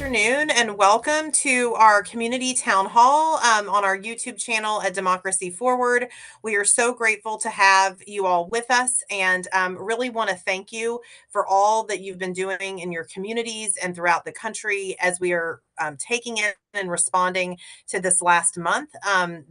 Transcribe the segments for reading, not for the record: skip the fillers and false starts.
afternoon and welcome to our community town hall on our YouTube channel at Democracy Forward. We are so grateful to have you all with us and really want to thank you for all that you've been doing in your communities and throughout the country as we are taking in and responding to this last month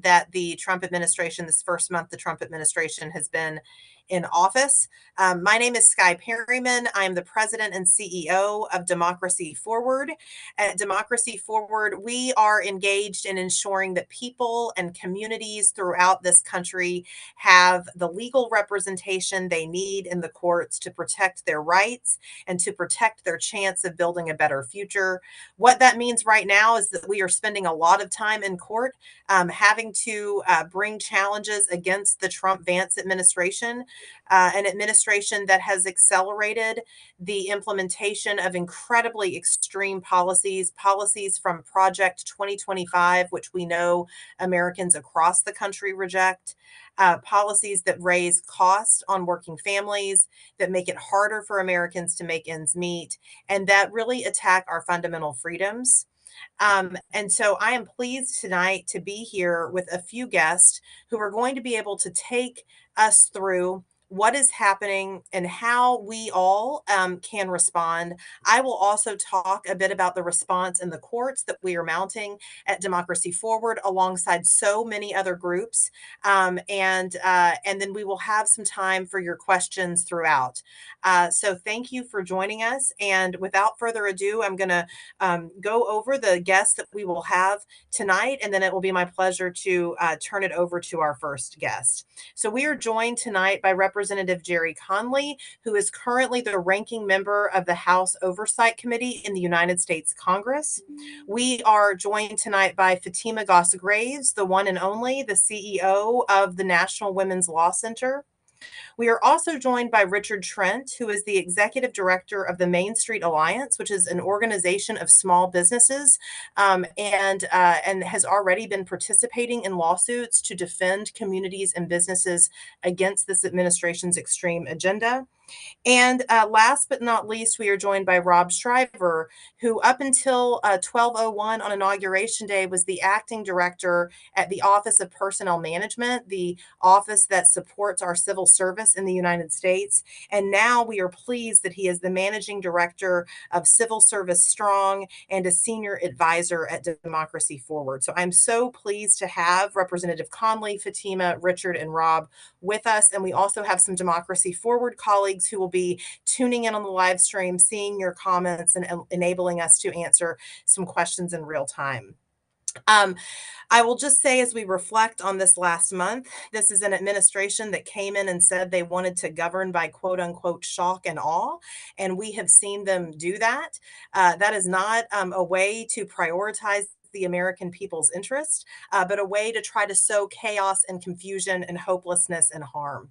that the Trump administration, this first month the Trump administration has been in office. My name is Sky Perryman. I am the president and CEO of Democracy Forward. At Democracy Forward, we are engaged in ensuring that people and communities throughout this country have the legal representation they need in the courts to protect their rights and to protect their chance of building a better future. What that means right now is that we are spending a lot of time in court having to bring challenges against the Trump-Vance administration, an administration that has accelerated the implementation of incredibly extreme policies from Project 2025, which we know Americans across the country reject, policies that raise cost on working families, that make it harder for Americans to make ends meet, and that really attack our fundamental freedoms. And so I am pleased tonight to be here with a few guests who are going to be able to take us through what is happening and how we all can respond. I will also talk a bit about the response in the courts that we are mounting at Democracy Forward alongside so many other groups. And then we will have some time for your questions throughout. So thank you for joining us. And without further ado, I'm going to go over the guests that we will have tonight, and then it will be my pleasure to turn it over to our first guest. So we are joined tonight by Representative Jerry Conley, who is currently the ranking member of the House Oversight Committee in the United States Congress. We are joined tonight by Fatima Goss-Graves, the one and only, the CEO of the National Women's Law Center. We are also joined by Richard Trent, who is the executive director of the Main Street Alliance, which is an organization of small businesses, and has already been participating in lawsuits to defend communities and businesses against this administration's extreme agenda. And last but not least, we are joined by Rob Shriver, who up until 12:01 on Inauguration Day was the acting director at the Office of Personnel Management, the office that supports our civil service in the United States. And now we are pleased that he is the managing director of Civil Service Strong and a senior advisor at Democracy Forward. So I'm so pleased to have Representative Conley, Fatima, Richard, and Rob with us. And we also have some Democracy Forward colleagues who will be tuning in on the live stream, seeing your comments and enabling us to answer some questions in real time. I will just say, as we reflect on this last month, this is an administration that came in and said they wanted to govern by quote unquote shock and awe, and we have seen them do that. That is not a way to prioritize the American people's interest, but a way to try to sow chaos and confusion and hopelessness and harm.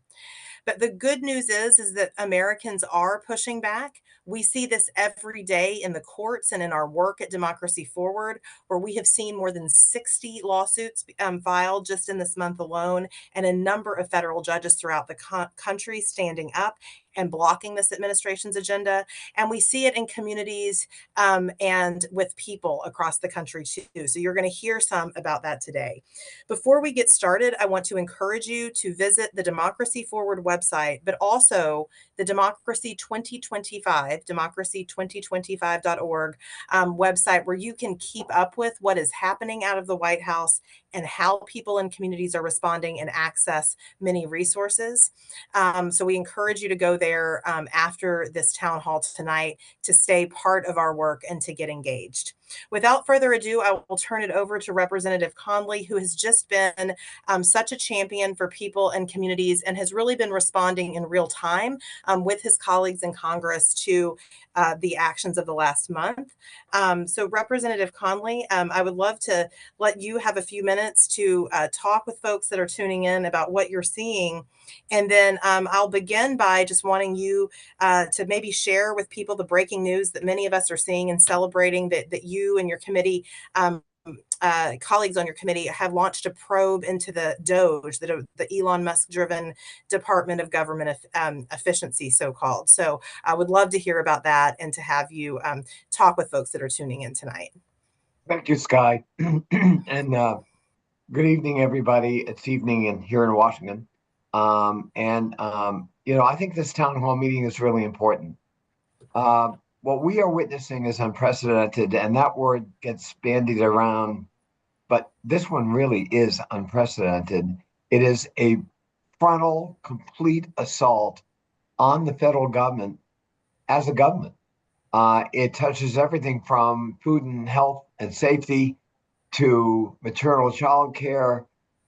But the good news is that Americans are pushing back. We see this every day in the courts and in our work at Democracy Forward, where we have seen more than 60 lawsuits filed just in this month alone, and a number of federal judges throughout the country standing up and blocking this administration's agenda. And we see it in communities and with people across the country too. So you're going to hear some about that today. Before we get started, I want to encourage you to visit the Democracy Forward website, but also the Democracy 2025, democracy2025.org website, where you can keep up with what is happening out of the White House and how people in communities are responding and access many resources. So we encourage you to go there after this town hall tonight to stay part of our work and to get engaged. Without further ado, I will turn it over to Representative Conley, who has just been such a champion for people and communities and has really been responding in real time with his colleagues in Congress to the actions of the last month. So Representative Conley, I would love to let you have a few minutes to talk with folks that are tuning in about what you're seeing. And then I'll begin by just wanting you to maybe share with people the breaking news that many of us are seeing and celebrating that you and your committee colleagues on your committee have launched a probe into the DOGE, the Elon Musk-driven Department of Government Efficiency, so-called. So I would love to hear about that and to have you talk with folks that are tuning in tonight. Thank you, Sky. And good evening, everybody. It's evening here in Washington. I think this town hall meeting is really important. What we are witnessing is unprecedented, and that word gets bandied around, but this one really is unprecedented. It is a frontal, complete assault on the federal government as a government. It touches everything from food and health and safety to maternal child care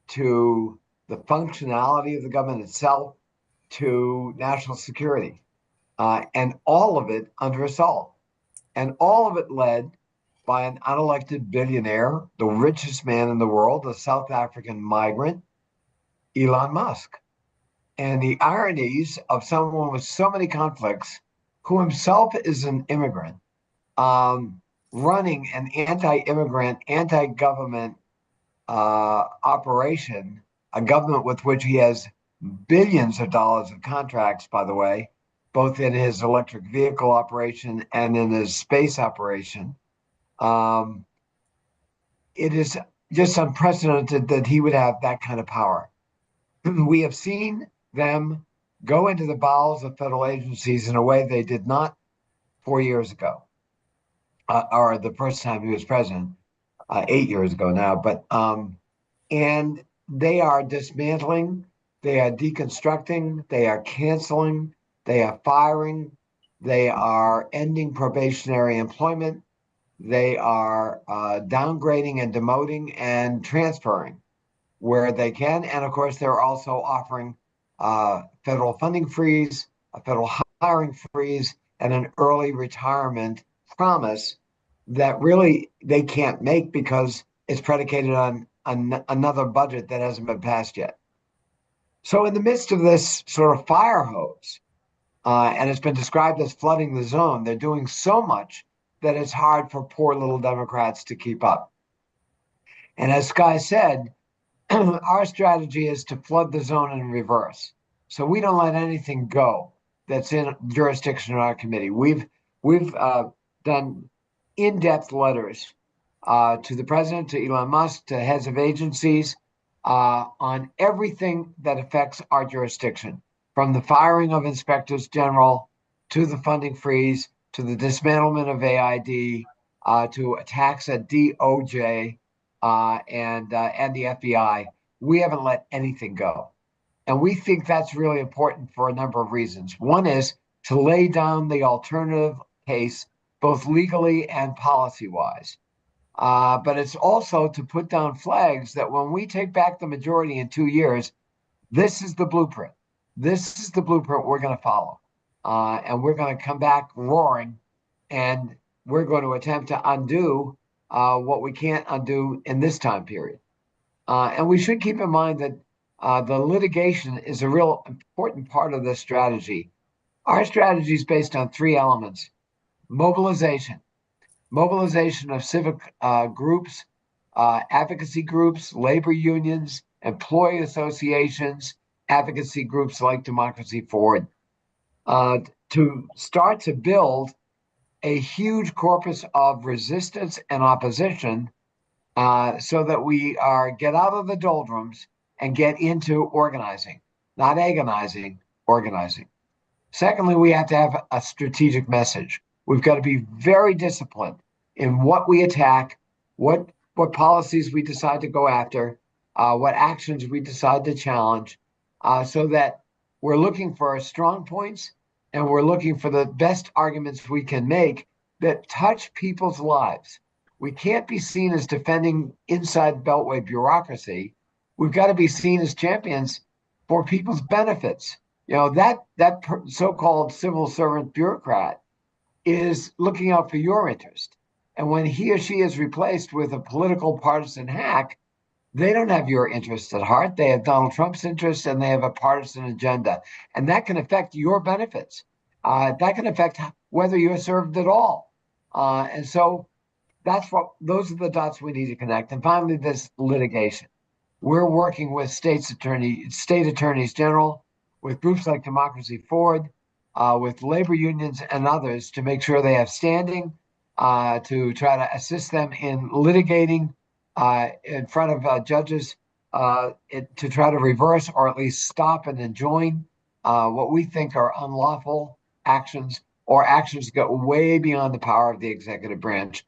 to the functionality of the government itself to national security. And all of it under assault. And all of it led by an unelected billionaire, the richest man in the world, a South African migrant, Elon Musk. And the ironies of someone with so many conflicts, who himself is an immigrant, running an anti-immigrant, anti-government operation, a government with which he has billions of dollars of contracts, by the way, both in his electric vehicle operation and in his space operation. It is just unprecedented that he would have that kind of power. We have seen them go into the bowels of federal agencies in a way they did not 4 years ago, or the first time he was president, 8 years ago now. And they are dismantling, they are deconstructing, they are canceling, they are firing, they are ending probationary employment, they are downgrading and demoting and transferring where they can. And of course, they're also offering federal funding freeze, a federal hiring freeze, and an early retirement promise that really they can't make because it's predicated on another budget that hasn't been passed yet. So in the midst of this sort of fire hose, and it's been described as flooding the zone, they're doing so much that it's hard for poor little Democrats to keep up. And as Sky said, our strategy is to flood the zone in reverse. So we don't let anything go that's in jurisdiction in our committee. We've done in-depth letters to the president, to Elon Musk, to heads of agencies on everything that affects our jurisdiction, from the firing of inspectors general to the funding freeze, to the dismantlement of AID, to attacks at DOJ and the FBI. We haven't let anything go. And we think that's really important for a number of reasons. One is to lay down the alternative case, both legally and policy-wise. But it's also to put down flags that when we take back the majority in 2 years, this is the blueprint. This is the blueprint we're going to follow. And we're going to come back roaring, and we're going to attempt to undo what we can't undo in this time period. And we should keep in mind that the litigation is a real important part of this strategy. Our strategy is based on 3 elements: mobilization of civic groups, advocacy groups, labor unions, employee associations, advocacy groups like Democracy Forward, to start to build a huge corpus of resistance and opposition so that we get out of the doldrums and get into organizing, not agonizing, organizing. Secondly, we have to have a strategic message. We've got to be very disciplined in what we attack, what policies we decide to go after, what actions we decide to challenge, so that we're looking for strong points and we're looking for the best arguments we can make that touch people's lives. We can't be seen as defending inside Beltway bureaucracy. We've got to be seen as champions for people's benefits. You know, that so-called civil servant bureaucrat is looking out for your interest. And when he or she is replaced with a political partisan hack, they don't have your interests at heart. They have Donald Trump's interests and they have a partisan agenda. And that can affect your benefits. That can affect whether you're served at all. And so those are the dots we need to connect. And finally, this litigation. We're working with state attorneys general, with groups like Democracy Forward, with labor unions and others to make sure they have standing, to try to assist them in litigating in front of judges, to try to reverse or at least stop and enjoin what we think are unlawful actions or actions that go way beyond the power of the executive branch,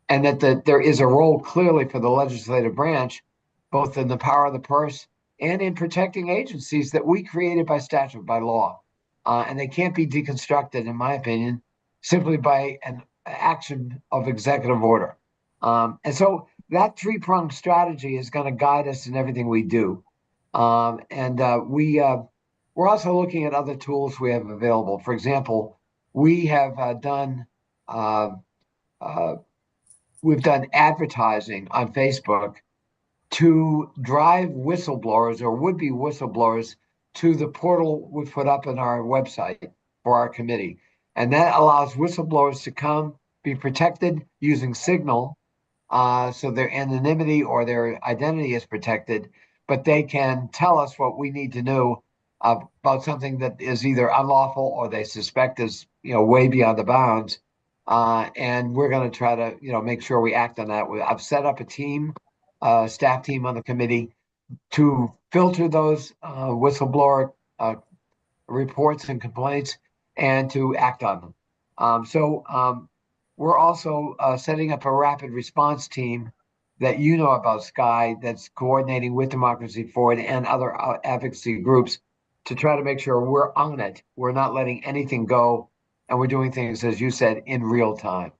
and that there is a role clearly for the legislative branch, both in the power of the purse and in protecting agencies that we created by statute, by law. And they can't be deconstructed, in my opinion, simply by an action of executive order. And so that three-pronged strategy is going to guide us in everything we do. We're also looking at other tools we have available. For example, we have done uh, uh, we've done advertising on Facebook to drive whistleblowers or would-be whistleblowers to the portal we put up on our website for our committee. And that allows whistleblowers to come, be protected using Signal, so their anonymity or their identity is protected, but they can tell us what we need to know about something that is either unlawful or they suspect is, way beyond the bounds. And we're going to try to, make sure we act on that. I've set up a team, staff team on the committee to filter those whistleblower reports and complaints and to act on them. We're also setting up a rapid response team that you know about, Sky, that's coordinating with Democracy Forward and other advocacy groups to try to make sure we're on it. We're not letting anything go, and we're doing things, as you said, in real time.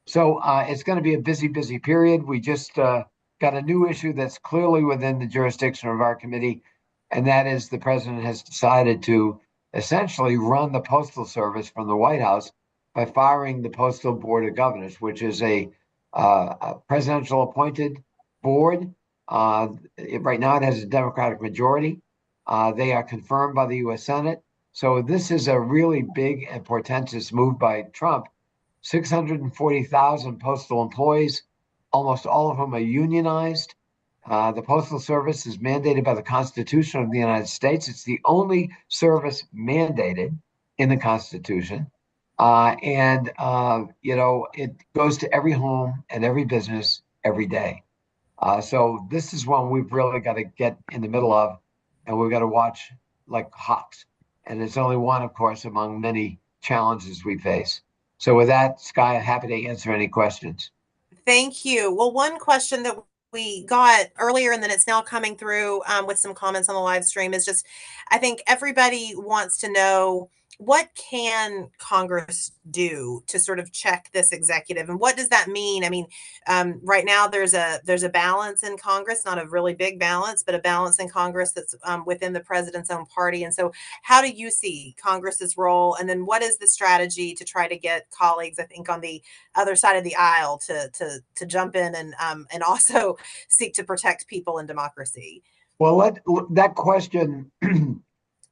So it's going to be a busy, busy period. We just got a new issue that's clearly within the jurisdiction of our committee, and that is the president has decided to essentially run the Postal Service from the White House by firing the Postal Board of Governors, which is a presidential appointed board. Right now, it has a Democratic majority. They are confirmed by the U.S. Senate. So this is a really big and portentous move by Trump. 640,000 postal employees, almost all of whom are unionized. The Postal Service is mandated by the Constitution of the United States. It's the only service mandated in the Constitution. It goes to every home and every business every day. So this is one we've really got to get in the middle of, and we've got to watch like hawks. And it's only one, of course, among many challenges we face. So with that, Sky, I'm happy to answer any questions. Thank you. Well, one question that we got earlier and then it's now coming through with some comments on the live stream is just, I think everybody wants to know, what can Congress do to sort of check this executive, and what does that mean? I mean, right now there's a balance in Congress, not a really big balance, but a balance in Congress that's within the president's own party. And so, how do you see Congress's role, and then what is the strategy to try to get colleagues, I think, on the other side of the aisle to jump in and also seek to protect people and democracy? Well, that question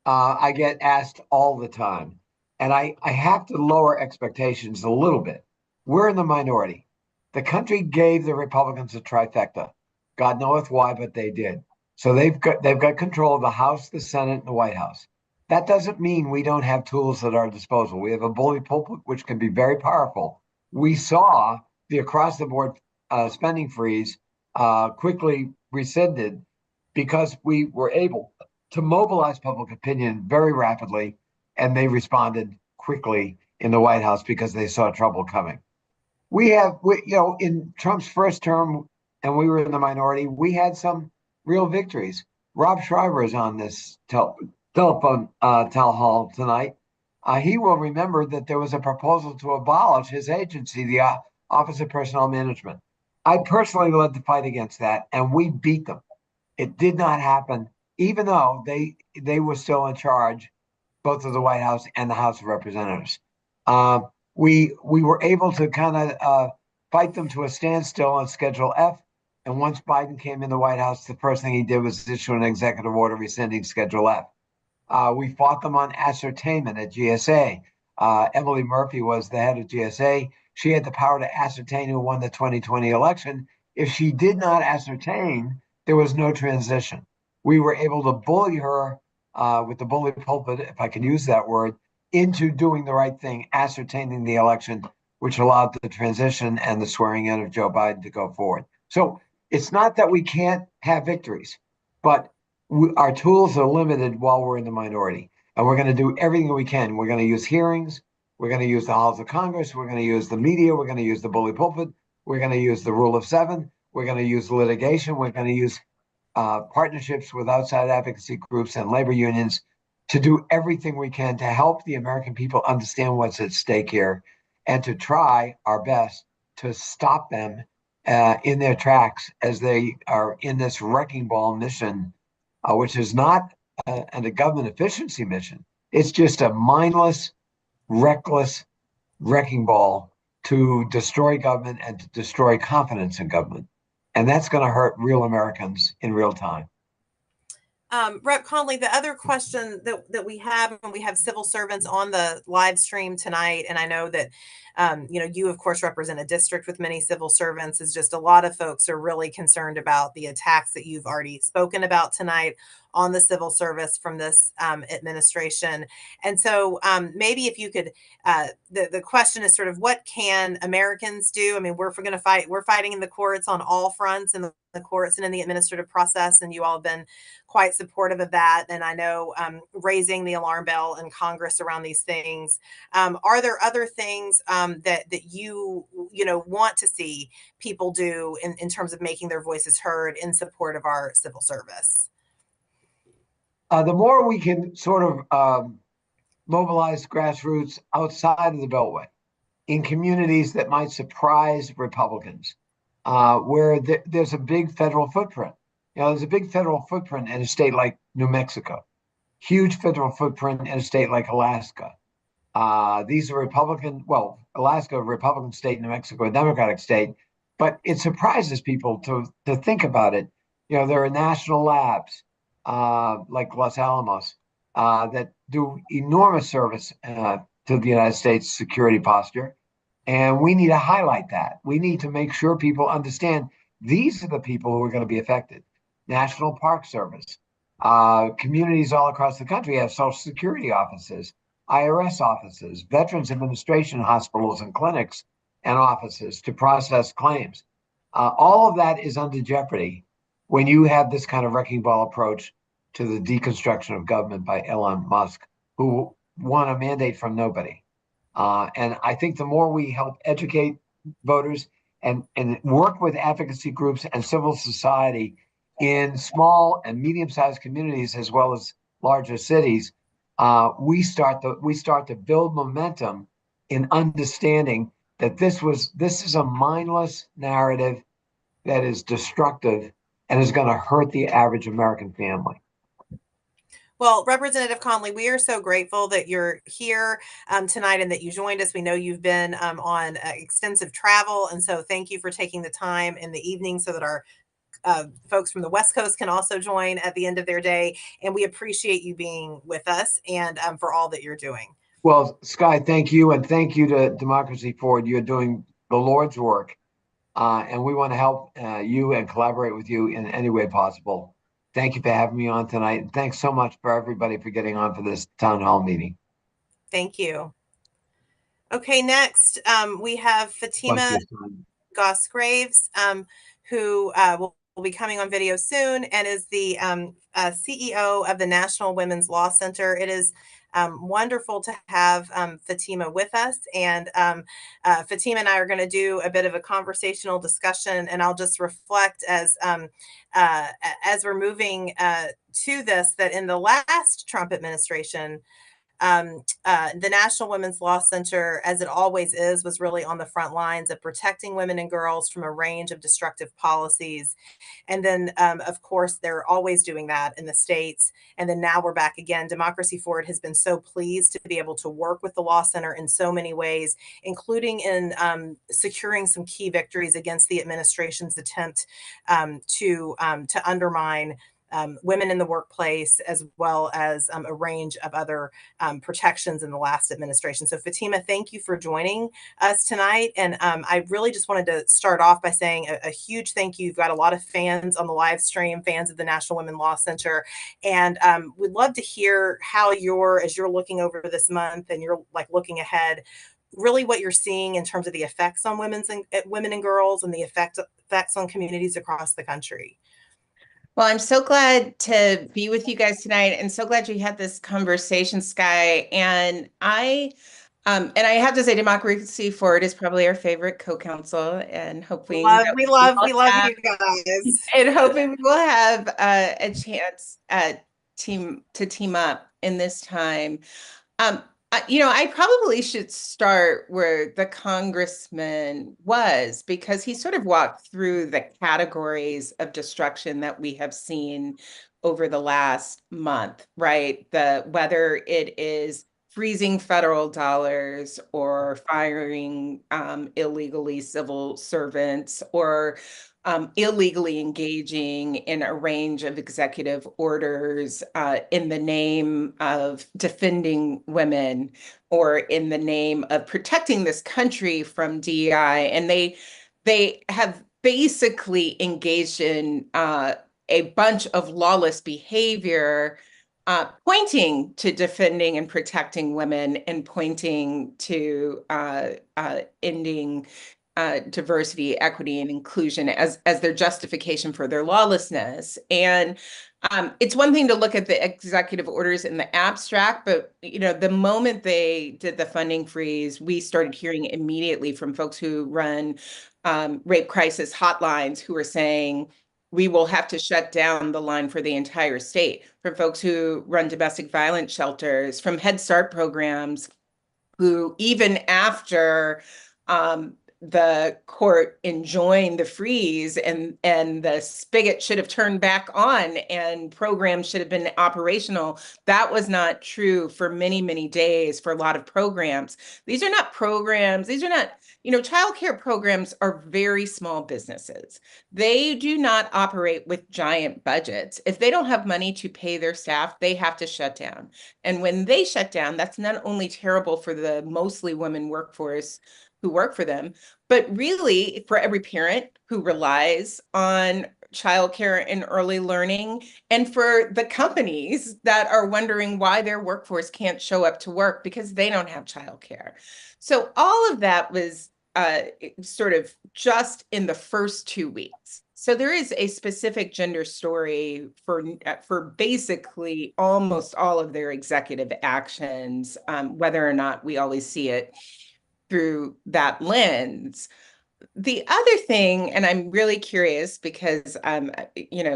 I get asked all the time. And I have to lower expectations a little bit. We're in the minority. The country gave the Republicans a trifecta. God knoweth why, but they did. So they've got control of the House, the Senate, and the White House. That doesn't mean we don't have tools at our disposal. We have a bully pulpit, which can be very powerful. We saw the across the board spending freeze quickly rescinded because we were able to mobilize public opinion very rapidly, and they responded quickly in the White House because they saw trouble coming. In Trump's first term, and we were in the minority, we had some real victories. Rob Schreiber is on this telephone town hall tonight. He will remember that there was a proposal to abolish his agency, the Office of Personnel Management. I personally led the fight against that, and we beat them. It did not happen, even though they were still in charge, both of the White House and the House of Representatives. We were able to kind of fight them to a standstill on Schedule F. And once Biden came in the White House, the first thing he did was issue an executive order rescinding Schedule F. We fought them on ascertainment at GSA. Emily Murphy was the head of GSA. she had the power to ascertain who won the 2020 election. If she did not ascertain, there was no transition. We were able to bully her with the bully pulpit, if I can use that word, into doing the right thing, ascertaining the election, which allowed the transition and the swearing in of Joe Biden to go forward. So it's not that we can't have victories, but our tools are limited while we're in the minority. And we're going to do everything we can. We're going to use hearings. We're going to use the halls of Congress. We're going to use the media. We're going to use the bully pulpit. We're going to use the rule of seven. We're going to use litigation. We're going to use partnerships with outside advocacy groups and labor unions to do everything we can to help the American people understand what's at stake here and to try our best to stop them in their tracks as they are in this wrecking ball mission, which is not a government efficiency mission. It's just a mindless, reckless wrecking ball to destroy government and to destroy confidence in government. And that's going to hurt real Americans in real time. Rep. Conley, the other question that we have, and we have civil servants on the live stream tonight, and I know that you of course represent a district with many civil servants, is just a lot of folks are really concerned about the attacks that you've already spoken about tonight on the civil service from this administration. And so maybe if you could, the question is sort of what can Americans do? I mean, we're going to fight, we're fighting in the courts on all fronts, in the courts and in the administrative process, and you all have been quite supportive of that. And I know raising the alarm bell in Congress around these things. Are there other things that you want to see people do in terms of making their voices heard in support of our civil service? The more we can sort of mobilize grassroots outside of the Beltway in communities that might surprise Republicans, where there's a big federal footprint. There's a big federal footprint in a state like New Mexico, huge federal footprint in a state like Alaska. These are Republican, well, Alaska, a Republican state, New Mexico, a Democratic state, but it surprises people to think about it. There are national labs like Los Alamos that do enormous service to the United States security posture. And we need to highlight that. We need to make sure people understand these are the people who are going to be affected. National Park Service, communities all across the country have Social Security offices, IRS offices, Veterans Administration hospitals and clinics and offices to process claims. All of that is under jeopardy when you have this kind of wrecking ball approach to the deconstruction of government by Elon Musk, who won a mandate from nobody. And I think the more we help educate voters and work with advocacy groups and civil society in small and medium-sized communities as well as larger cities, we start to build momentum in understanding that this is a mindless narrative that is destructive and is going to hurt the average American family. Well, Representative Conley, we are so grateful that you're here tonight and that you joined us. We know you've been on extensive travel, and so thank you for taking the time in the evening so that our folks from the West Coast can also join at the end of their day. And we appreciate you being with us and for all that you're doing. Well, Sky, thank you. And thank you to Democracy Forward. You're doing the Lord's work. And we want to help you and collaborate with you in any way possible. Thank you for having me on tonight. And thanks so much for everybody for getting on for this town hall meeting. Thank you. Okay, next we have Fatima Goss-Graves, who will be coming on video soon and is the CEO of the National Women's Law Center. It is wonderful to have Fatima with us, and Fatima and I are going to do a bit of a conversational discussion, and I'll just reflect as we're moving to this, that in the last Trump administration, the National Women's Law Center, as it always is, was really on the front lines of protecting women and girls from a range of destructive policies. And then, of course, they're always doing that in the states. And then now we're back again. Democracy Forward has been so pleased to be able to work with the Law Center in so many ways, including in securing some key victories against the administration's attempt to undermine women in the workplace, as well as a range of other protections in the last administration. So Fatima, thank you for joining us tonight. And I really just wanted to start off by saying a huge thank you. You've got a lot of fans on the live stream, fans of the National Women Law Center. And we'd love to hear how as you're looking over this month and you're like looking ahead, really what you're seeing in terms of the effects on women and girls and the effects on communities across the country. Well, I'm so glad to be with you guys tonight and so glad you had this conversation, Sky. And I have to say, Democracy Forward is probably our favorite co-counsel, and hoping that We love you guys. and hoping we will have a chance team up in this time. I probably should start where the congressman was, because he sort of walked through the categories of destruction that we have seen over the last month, right? Whether it is freezing federal dollars or firing illegally civil servants, or illegally engaging in a range of executive orders in the name of defending women or in the name of protecting this country from DEI. And they have basically engaged in a bunch of lawless behavior, pointing to defending and protecting women and pointing to ending diversity, equity, and inclusion as their justification for their lawlessness. And it's one thing to look at the executive orders in the abstract, but the moment they did the funding freeze, we started hearing immediately from folks who run rape crisis hotlines who are saying, we will have to shut down the line for the entire state, from folks who run domestic violence shelters, from Head Start programs, who even after the court enjoined the freeze and the spigot should have turned back on and programs should have been operational. That was not true for many, many days for a lot of programs. These are not programs. These are not, childcare programs are very small businesses. They do not operate with giant budgets. If they don't have money to pay their staff, they have to shut down. And when they shut down, that's not only terrible for the mostly women workforce who work for them, but really for every parent who relies on childcare and early learning, and for the companies that are wondering why their workforce can't show up to work because they don't have childcare. So all of that was sort of just in the first 2 weeks. So there is a specific gender story for basically almost all of their executive actions, whether or not we always see it through that lens. The other thing, and I'm really curious because,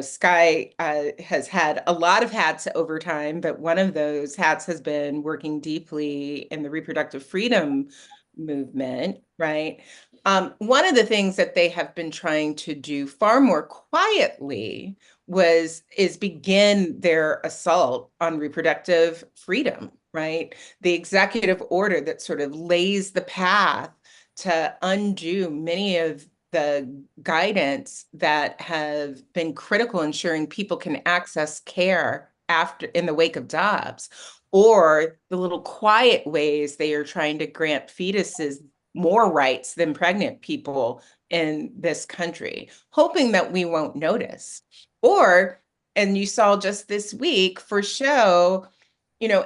Sky has had a lot of hats over time, but one of those hats has been working deeply in the reproductive freedom movement, right? One of the things that they have been trying to do far more quietly is begin their assault on reproductive freedom, right? The executive order that sort of lays the path to undo many of the guidance that have been critical ensuring people can access care after in the wake of Dobbs, or the little quiet ways they are trying to grant fetuses more rights than pregnant people in this country, hoping that we won't notice. Or, and you saw just this week for show,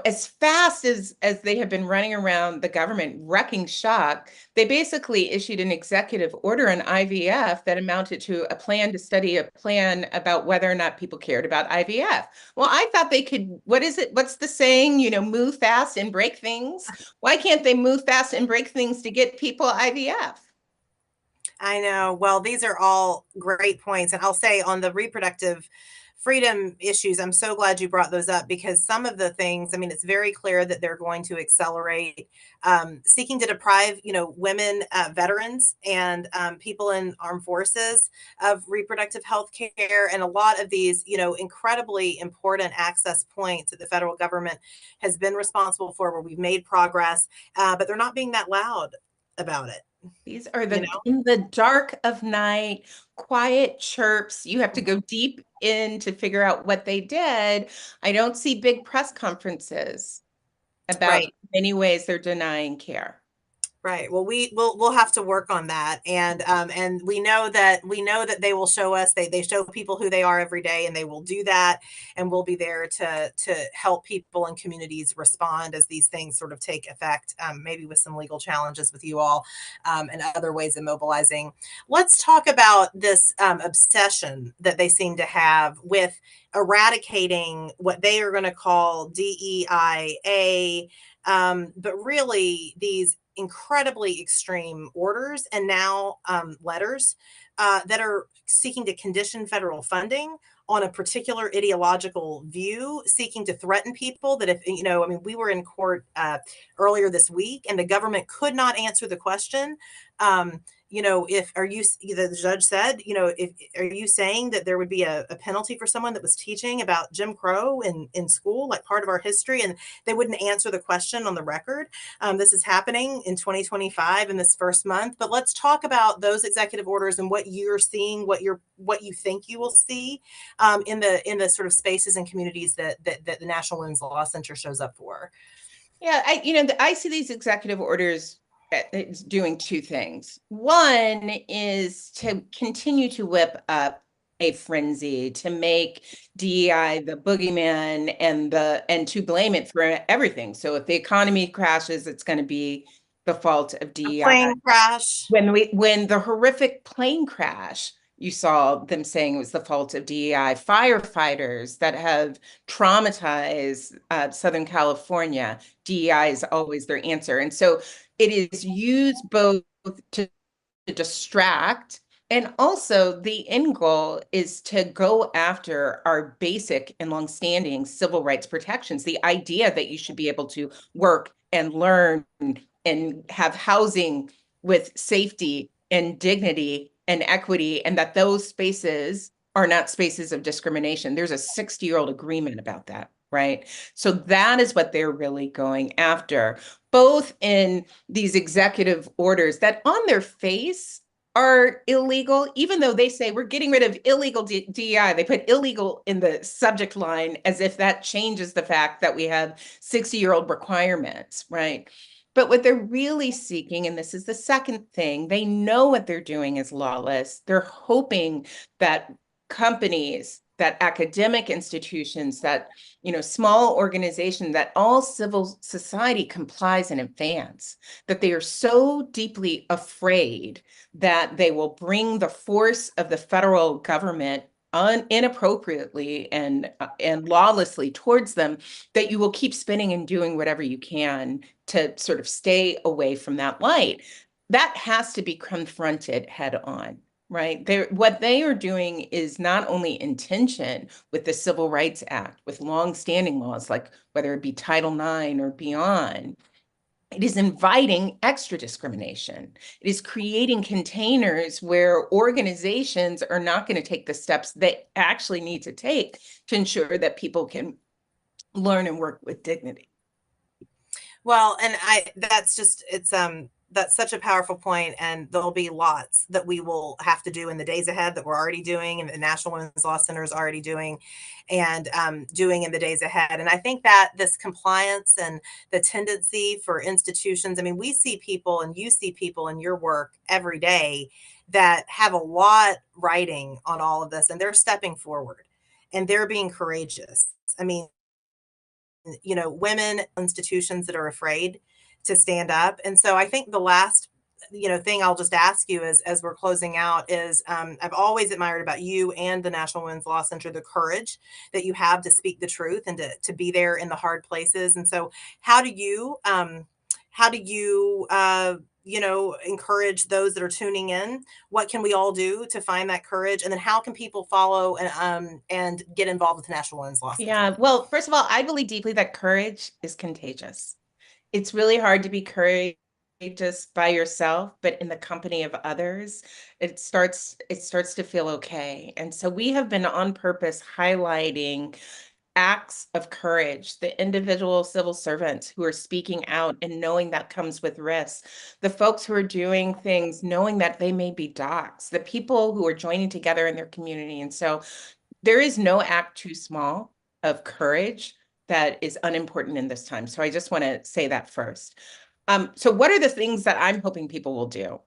as fast as they have been running around the government wrecking shop, they basically issued an executive order on IVF that amounted to a plan to study a plan about whether or not people cared about IVF. Well, I thought they could, what is it? What's the saying? Move fast and break things. Why can't they move fast and break things to get people IVF? I know. Well, these are all great points. And I'll say on the reproductive freedom issues, I'm so glad you brought those up, because some of the things, it's very clear that they're going to accelerate seeking to deprive, women, veterans, and people in armed forces of reproductive health care. And a lot of these, incredibly important access points that the federal government has been responsible for, where we've made progress, but they're not being that loud about it. These are you the know? in the dark of night, quiet chirps. You have to go deep in to figure out what they did. I don't see big press conferences about Right. many ways they're denying care. Right. Well, we'll have to work on that, and we know that they will show us. They show people who they are every day, and they will do that, and we'll be there to help people and communities respond as these things sort of take effect. Maybe with some legal challenges with you all, and other ways of mobilizing. Let's talk about this obsession that they seem to have with eradicating what they are going to call DEIA, but really these incredibly extreme orders and now letters that are seeking to condition federal funding on a particular ideological view, seeking to threaten people that if, I mean, we were in court earlier this week and the government could not answer the question. If are you, the judge said, if are you saying that there would be a penalty for someone that was teaching about Jim Crow in school, like part of our history, and they wouldn't answer the question on the record. This is happening in 2025 in this first month. But let's talk about those executive orders and what you're seeing, what you think you will see in the sort of spaces and communities that the National Women's Law Center shows up for. Yeah, I see these executive orders it's doing two things. One is to continue to whip up a frenzy to make DEI the boogeyman and to blame it for everything. So if the economy crashes, it's going to be the fault of A DEI. plane crash. When the horrific plane crash, you saw them saying it was the fault of DEI. Firefighters that have traumatized Southern California, DEI is always their answer. And so it is used both to distract, and also the end goal is to go after our basic and longstanding civil rights protections. The idea that you should be able to work and learn and have housing with safety and dignity and equity, and that those spaces are not spaces of discrimination. There's a 60-year-old agreement about that, right? So that is what they're really going after, both in these executive orders that on their face are illegal, even though they say we're getting rid of illegal DEI. They put illegal in the subject line as if that changes the fact that we have 60-year-old requirements, right? But what they're really seeking, and this is the second thing, they know what they're doing is lawless. They're hoping that companies, that academic institutions, that small organization, that all civil society complies in advance, that they are so deeply afraid that they will bring the force of the federal government inappropriately and lawlessly towards them, that you will keep spinning and doing whatever you can to sort of stay away from that light. That has to be confronted head on. Right. What they are doing is not only in tension with the Civil Rights Act, with longstanding laws, like whether it be Title IX or beyond, it is inviting extra discrimination. It is creating containers where organizations are not going to take the steps they actually need to take to ensure that people can learn and work with dignity. Well, and that's such a powerful point, and there'll be lots that we will have to do in the days ahead that we're already doing, and the National Women's Law Center is already doing, and doing in the days ahead. And I think that this compliance and the tendency for institutions, I mean, we see people and you see people in your work every day that have a lot writing on all of this, and they're stepping forward and they're being courageous. I mean, women institutions that are afraid to stand up. And so I think the last thing I'll just ask you as we're closing out is, I've always admired about you and the National Women's Law Center the courage that you have to speak the truth and to be there in the hard places. And so how do you encourage those that are tuning in? What can we all do to find that courage? And then how can people follow and get involved with the National Women's Law Center? Yeah, well, first of all, I believe deeply that courage is contagious. It's really hard to be courageous by yourself, but in the company of others, it starts to feel okay. And so we have been on purpose highlighting acts of courage, the individual civil servants who are speaking out and knowing that comes with risk, the folks who are doing things knowing that they may be doxxed, the people who are joining together in their community. And so there is no act too small of courage that is unimportant in this time. So I just want to say that first. So what are the things that I'm hoping people will do?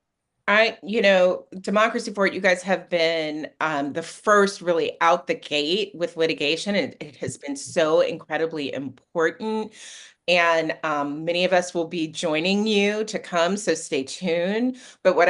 Democracy for It, you guys have been the first really out the gate with litigation. It has been so incredibly important. And many of us will be joining you to come, so stay tuned. But what I